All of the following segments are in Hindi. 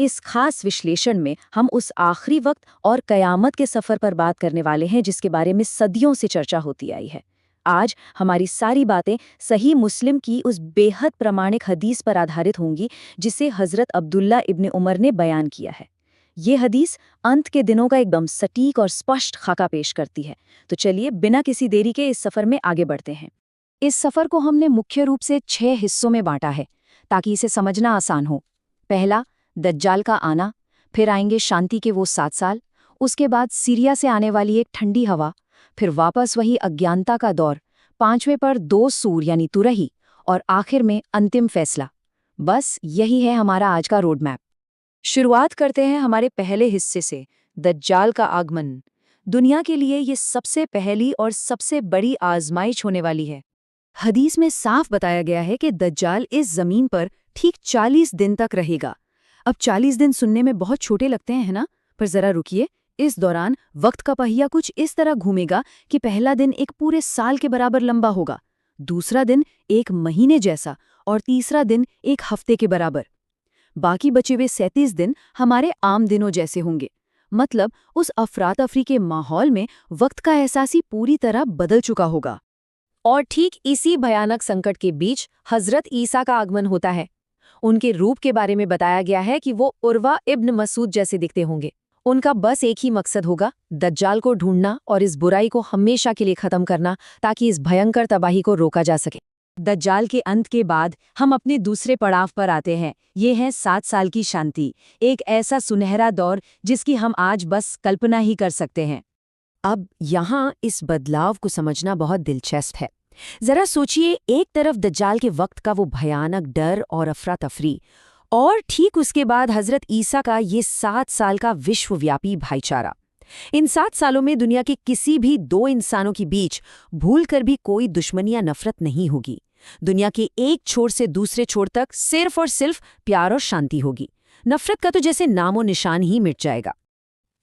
इस खास विश्लेषण में हम उस आखिरी वक्त और कयामत के सफर पर बात करने वाले हैं जिसके बारे में सदियों से चर्चा होती आई है। आज हमारी सारी बातें सही मुस्लिम की उस बेहद प्रामाणिक हदीस पर आधारित होंगी जिसे हजरत अब्दुल्ला इब्न उमर ने बयान किया है। ये हदीस अंत के दिनों का एकदम सटीक और स्पष्ट खाका पेश करती है। तो चलिए बिना किसी देरी के इस सफर में आगे बढ़ते हैं। इस सफर को हमने मुख्य रूप से 6 हिस्सों में बांटा है ताकि इसे समझना आसान हो। पहला, दज्जाल का आना, फिर आएंगे शांति के वो 7 साल, उसके बाद सीरिया से आने वाली एक ठंडी हवा, फिर वापस वही अज्ञानता का दौर, 5वें पर 2 सूर यानी तुरही, और आखिर में अंतिम फैसला। बस यही है हमारा आज का रोड मैप। शुरुआत करते हैं हमारे पहले हिस्से से, दज्जाल का आगमन। दुनिया के लिए ये सबसे पहली और सबसे बड़ी आजमाइश होने वाली है। हदीस में साफ बताया गया है कि दज्जाल इस जमीन पर ठीक 40 दिन तक रहेगा। अब 40 दिन सुनने में बहुत छोटे लगते हैं, है ना? पर जरा रुकिए, इस दौरान वक्त का पहिया कुछ इस तरह घूमेगा कि पहला दिन एक पूरे साल के बराबर लंबा होगा, दूसरा दिन एक महीने जैसा, और तीसरा दिन एक हफ्ते के बराबर। बाकी बचे हुए 37 दिन हमारे आम दिनों जैसे होंगे। मतलब उस अफरा-तफरी के माहौल में वक्त का एहसास ही पूरी तरह बदल चुका होगा। और ठीक इसी भयानक संकट के बीच हजरत ईसा का आगमन होता है। उनके रूप के बारे में बताया गया है कि वो उर्वा इब्न मसूद जैसे दिखते होंगे। उनका बस एक ही मकसद होगा, दज्जाल को ढूंढना और इस बुराई को हमेशा के लिए खत्म करना, ताकि इस भयंकर तबाही को रोका जा सके। दज्जाल के अंत के बाद हम अपने दूसरे पड़ाव पर आते हैं। ये है 7 साल की शांति, एक ऐसा सुनहरा दौर जिसकी हम आज बस कल्पना ही कर सकते हैं। अब यहाँ इस बदलाव को समझना बहुत दिलचस्प है। जरा सोचिए, एक तरफ दज्जाल के वक्त का वो भयानक डर और अफरा तफरी, और ठीक उसके बाद हजरत ईसा का ये 7 साल का विश्वव्यापी भाईचारा। इन 7 सालों में दुनिया के किसी भी 2 इंसानों के बीच भूल कर भी कोई दुश्मनी या नफरत नहीं होगी। दुनिया के एक छोर से दूसरे छोर तक सिर्फ और सिर्फ प्यार और शांति होगी। नफरत का तो जैसे नामो निशान ही मिट जाएगा।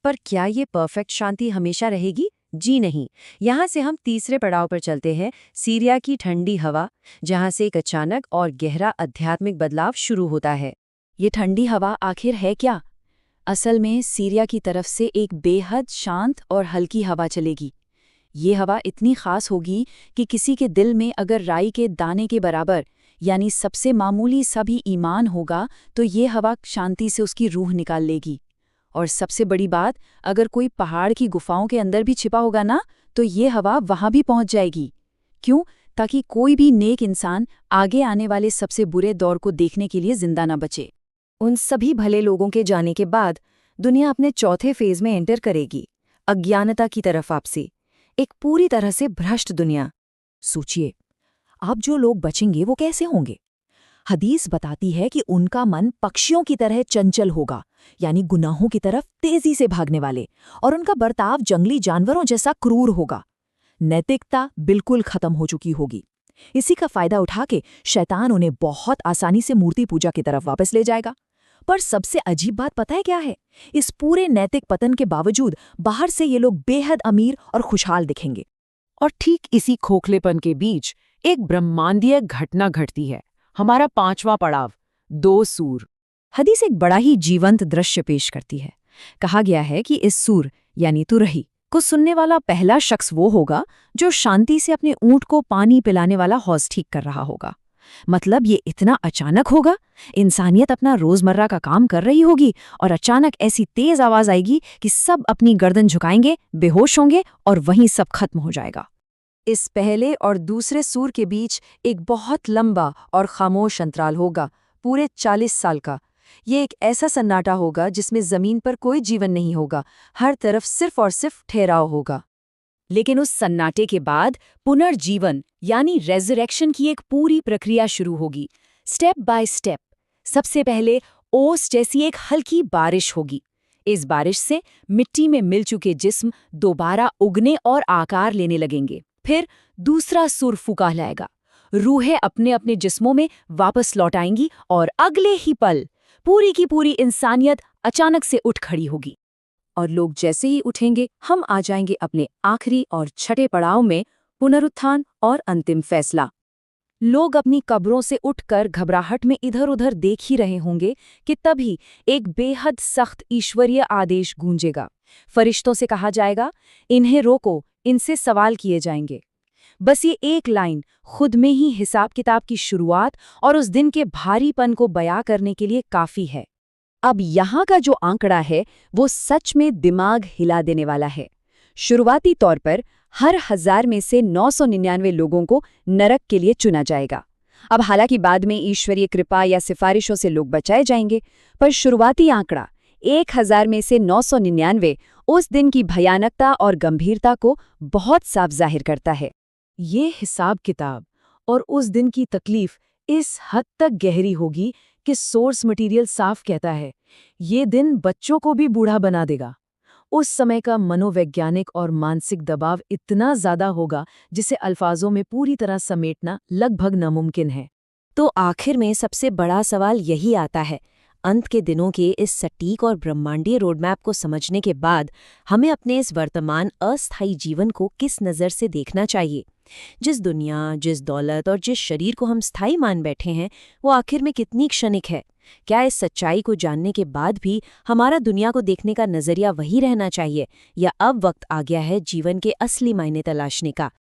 पर क्या ये परफेक्ट शांति हमेशा रहेगी? जी नहीं। यहाँ से हम तीसरे पड़ाव पर चलते हैं, सीरिया की ठंडी हवा, जहाँ से एक अचानक और गहरा आध्यात्मिक बदलाव शुरू होता है। ये ठंडी हवा आखिर है क्या? असल में सीरिया की तरफ से एक बेहद शांत और हल्की हवा चलेगी। ये हवा इतनी खास होगी कि किसी के दिल में अगर राई के दाने के बराबर यानी सबसे मामूली सा भी ईमान होगा तो ये हवा शांति से उसकी रूह निकाल लेगी। और सबसे बड़ी बात, अगर कोई पहाड़ की गुफाओं के अंदर भी छिपा होगा ना, तो ये हवा वहां भी पहुंच जाएगी। क्यों? ताकि कोई भी नेक इंसान आगे आने वाले सबसे बुरे दौर को देखने के लिए जिंदा न बचे। उन सभी भले लोगों के जाने के बाद दुनिया अपने चौथे फेज में एंटर करेगी, अज्ञानता की तरफ वापसी, एक पूरी तरह से भ्रष्ट दुनिया। सोचिए, अब जो लोग बचेंगे वो कैसे होंगे? हदीस बताती है कि उनका मन पक्षियों की तरह चंचल होगा, यानी गुनाहों की तरफ तेजी से भागने वाले, और उनका बर्ताव जंगली जानवरों जैसा क्रूर होगा। नैतिकता बिल्कुल खत्म हो चुकी होगी। इसी का फायदा उठा के शैतान उन्हें बहुत आसानी से मूर्ति पूजा की तरफ वापस ले जाएगा। पर सबसे अजीब बात पता है क्या है? इस पूरे नैतिक पतन के बावजूद बाहर से ये लोग बेहद अमीर और खुशहाल दिखेंगे। और ठीक इसी खोखलेपन के बीच एक ब्रह्मांडीय घटना घटती है, हमारा 5वां पड़ाव, 2 सूर। हदीस एक बड़ा ही जीवंत दृश्य पेश करती है। कहा गया है कि इस सूर यानी तुरही को सुनने वाला पहला शख्स वो होगा जो शांति से अपने ऊंट को पानी पिलाने वाला हौज ठीक कर रहा होगा। मतलब ये इतना अचानक होगा, इंसानियत अपना रोजमर्रा का काम कर रही होगी और अचानक ऐसी तेज आवाज आएगी कि सब अपनी गर्दन झुकाएंगे, बेहोश होंगे और वहीं सब खत्म हो जाएगा। इस पहले और दूसरे सूर के बीच एक बहुत लंबा और खामोश अंतराल होगा, पूरे 40 साल का। ये एक ऐसा सन्नाटा होगा जिसमें जमीन पर कोई जीवन नहीं होगा, हर तरफ सिर्फ और सिर्फ ठहराव होगा। लेकिन उस सन्नाटे के बाद पुनर्जीवन यानी रेजरेक्शन की एक पूरी प्रक्रिया शुरू होगी, स्टेप बाय स्टेप। सबसे पहले ओस जैसी एक हल्की बारिश होगी। इस बारिश से मिट्टी में मिल चुके जिस्म दोबारा उगने और आकार लेने लगेंगे। फिर दूसरा सूर फूंका लाएगा, रूहें अपने अपने जिस्मों में वापस लौट आएंगी और अगले ही पल पूरी की पूरी इंसानियत अचानक से उठ खड़ी होगी। और लोग जैसे ही उठेंगे, हम आ जाएंगे अपने आखिरी और छठे पड़ाव में, पुनरुत्थान और अंतिम फैसला। लोग अपनी कब्रों से उठकर घबराहट में इधर-उधर देख ही रहे होंगे कि तभी एक बेहद सख्त ईश्वरीय आदेश गूंजेगा। फरिश्तों से कहा जाएगा, इन्हें रोको, इनसे सवाल किए जाएंगे। बस ये एक लाइन खुद में ही हिसाब किताब की शुरुआत और उस दिन के भारीपन को बयां करने के लिए काफी है। अब यहाँ का जो आंकड़ा है वो सच में दिमाग हिला देने वाला है। शुरुआती तौर पर हर 1000 में से 999 लोगों को नरक के लिए चुना जाएगा। अब हालांकि बाद में ईश्वरीय कृपा या सिफारिशों से लोग बचाए जाएंगे, पर शुरुआती आंकड़ा 1000 में से 999 उस दिन की भयानकता और गंभीरता को बहुत साफ जाहिर करता है। ये हिसाब किताब और उस दिन की तकलीफ इस हद तक गहरी होगी कि सोर्स मटेरियल साफ कहता है, ये दिन बच्चों को भी बूढ़ा बना देगा। उस समय का मनोवैज्ञानिक और मानसिक दबाव इतना ज्यादा होगा जिसे अल्फाजों में पूरी तरह समेटना लगभग नामुमकिन है। तो आखिर में सबसे बड़ा सवाल यही आता है, अंत के दिनों के इस सटीक और ब्रह्मांडीय रोडमैप को समझने के बाद हमें अपने इस वर्तमान अस्थायी जीवन को किस नज़र से देखना चाहिए? जिस दुनिया, जिस दौलत और जिस शरीर को हम स्थायी मान बैठे हैं, वो आखिर में कितनी क्षणिक है? क्या इस सच्चाई को जानने के बाद भी हमारा दुनिया को देखने का नज़रिया वही रहना चाहिए, या अब वक्त आ गया है जीवन के असली मायने तलाशने का?